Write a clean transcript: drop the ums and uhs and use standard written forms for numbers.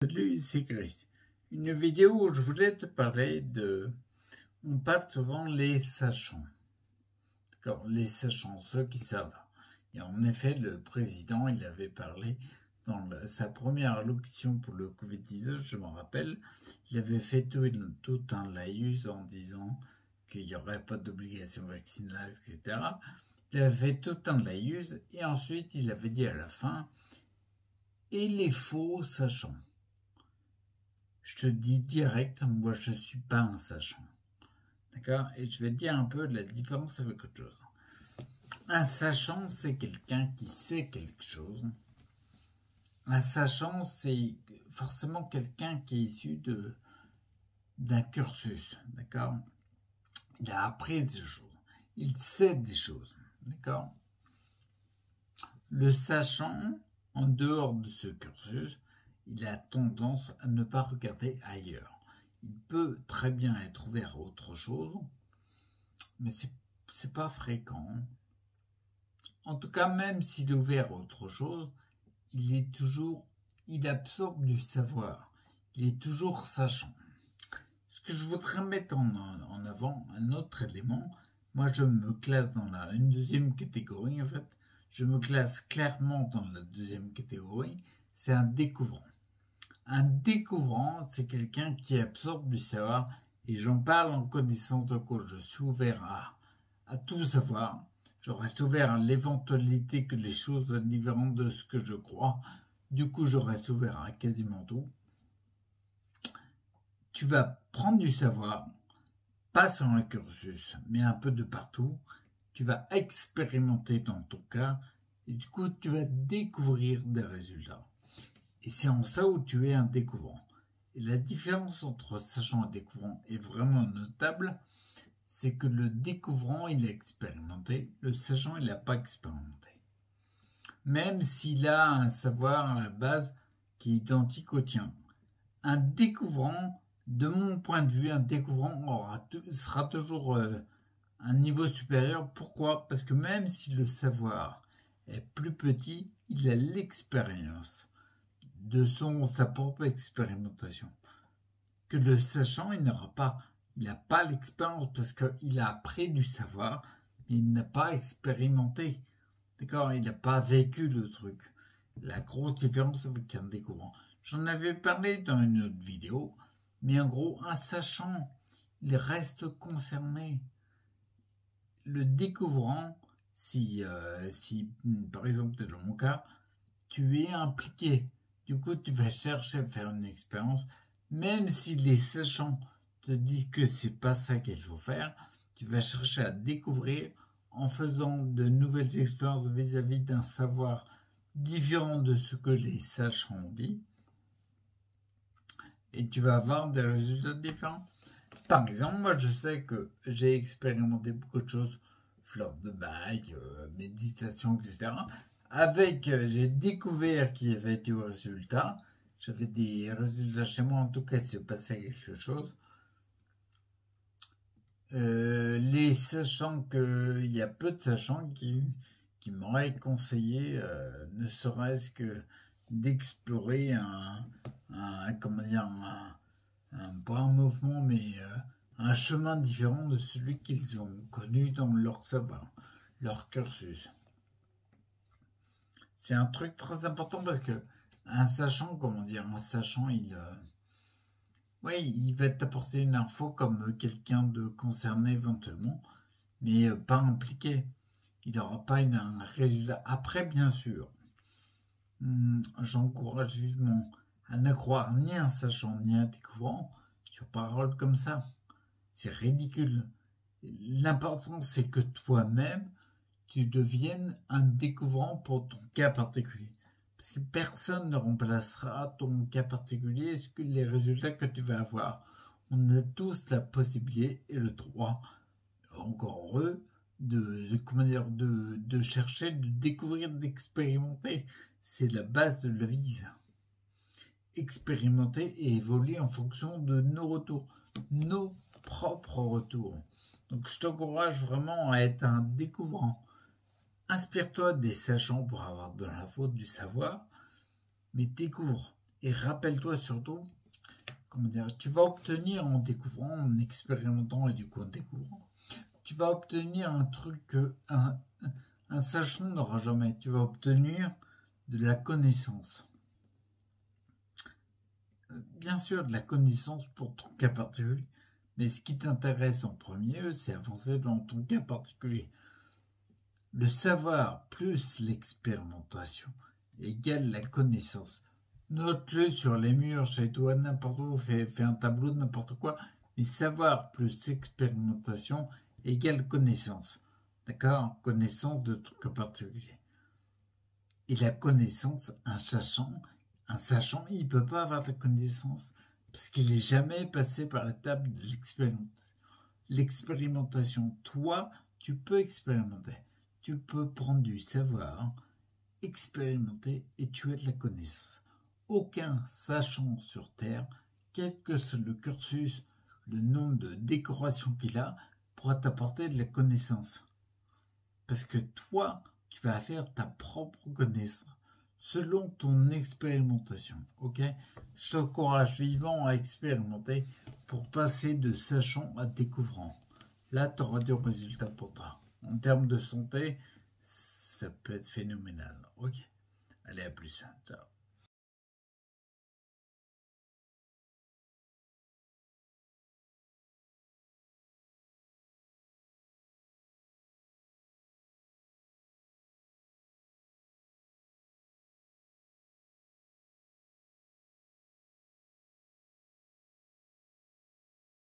Salut, c'est Chris. Une vidéo où je voulais te parler de... On parle souvent les sachants. D'accord, les sachants, ceux qui savent. Et en effet, le président, il avait parlé dans sa première allocution pour le Covid-19, je m'en rappelle, il avait fait tout un laïus en disant qu'il n'y aurait pas d'obligation vaccinale, etc. Il avait fait tout un laïus et ensuite il avait dit à la fin « Et les faux sachants ». Je te dis direct, moi je suis pas un sachant. D'accord? Et je vais te dire un peu la différence avec autre chose. Un sachant, c'est quelqu'un qui sait quelque chose. Un sachant, c'est forcément quelqu'un qui est issu d'un cursus. D'accord? Il a appris des choses. Il sait des choses. D'accord? Le sachant, en dehors de ce cursus, il a tendance à ne pas regarder ailleurs. Il peut très bien être ouvert à autre chose, mais c'est pas fréquent. En tout cas, même s'il est ouvert à autre chose, il absorbe du savoir. Il est toujours sachant. Ce que je voudrais mettre en avant, un autre élément, moi je me classe dans une deuxième catégorie en fait. Je me classe clairement dans la deuxième catégorie, c'est un découvrant. Un découvrant, c'est quelqu'un qui absorbe du savoir, et j'en parle en connaissance de cause. Je suis ouvert à tout savoir. Je reste ouvert à l'éventualité que les choses soient différentes de ce que je crois. Du coup, je reste ouvert à quasiment tout. Tu vas prendre du savoir, pas sur un cursus, mais un peu de partout. Tu vas expérimenter dans ton cas, et du coup, tu vas découvrir des résultats. Et c'est en ça où tu es un découvrant. Et la différence entre sachant et découvrant est vraiment notable, c'est que le découvrant, il a expérimenté, le sachant, il n'a pas expérimenté. Même s'il a un savoir à la base qui est identique au tien. Un découvrant, de mon point de vue, un découvrant sera toujours un niveau supérieur. Pourquoi? Parce que même si le savoir est plus petit, il a l'expérience de sa propre expérimentation. Que le sachant, il n'a pas l'expérience parce qu'il a appris du savoir, mais il n'a pas expérimenté. D'accord? Il n'a pas vécu le truc. La grosse différence avec un découvrant. J'en avais parlé dans une autre vidéo, mais en gros, un sachant, il reste concerné. Le découvrant, si par exemple, dans mon cas, tu es impliqué. Du coup, tu vas chercher à faire une expérience, même si les sachants te disent que c'est pas ça qu'il faut faire, tu vas chercher à découvrir en faisant de nouvelles expériences vis-à-vis d'un savoir différent de ce que les sachants ont dit, et tu vas avoir des résultats différents. Par exemple, moi je sais que j'ai expérimenté beaucoup de choses, fleurs de bac, méditation, etc. J'ai découvert qu'il y avait du résultat. J'avais des résultats chez moi, en tout cas, il se passait quelque chose. Les sachants qu'il y a peu de sachants qui m'auraient conseillé, ne serait-ce que d'explorer pas un mouvement, mais un chemin différent de celui qu'ils ont connu dans leur savoir, leur cursus. C'est un truc très important parce que un sachant, il va t'apporter une info comme quelqu'un de concerné éventuellement, mais pas impliqué. Il n'aura pas un résultat. Après, bien sûr, j'encourage vivement à ne croire ni un sachant ni un découvrant sur parole comme ça. C'est ridicule. L'important, c'est que toi-même, tu deviennes un découvrant pour ton cas particulier. Parce que personne ne remplacera ton cas particulier et les résultats que tu vas avoir. On a tous la possibilité et le droit, encore heureux, de chercher, de découvrir, d'expérimenter. C'est la base de la vie. Expérimenter et évoluer en fonction de nos retours, nos propres retours. Donc je t'encourage vraiment à être un découvrant. Inspire-toi des sachants pour avoir de l'info, du savoir, mais découvre. Et rappelle-toi surtout, comment dire, tu vas obtenir en découvrant, en expérimentant et du coup en découvrant, tu vas obtenir un truc que un sachant n'aura jamais. Tu vas obtenir de la connaissance. Bien sûr, de la connaissance pour ton cas particulier, mais ce qui t'intéresse en premier, c'est avancer dans ton cas particulier. Le savoir plus l'expérimentation égale la connaissance. Note-le sur les murs, chez toi, n'importe où, fais un tableau de n'importe quoi, mais savoir plus expérimentation égale connaissance. D'accord? Connaissance de ton cas particulier. Et la connaissance, un sachant, il ne peut pas avoir de connaissance parce qu'il n'est jamais passé par l'étape de l'expérimentation. Toi, tu peux expérimenter. Tu peux prendre du savoir, expérimenter et tu as de la connaissance. Aucun sachant sur Terre, quel que soit le cursus, le nombre de décorations qu'il a, pourra t'apporter de la connaissance. Parce que toi, tu vas faire ta propre connaissance selon ton expérimentation. Ok? Je t'encourage vivement à expérimenter pour passer de sachant à découvrant. Là, tu auras du résultat pour toi. En termes de santé, ça peut être phénoménal. Ok? Allez, à plus. Ciao.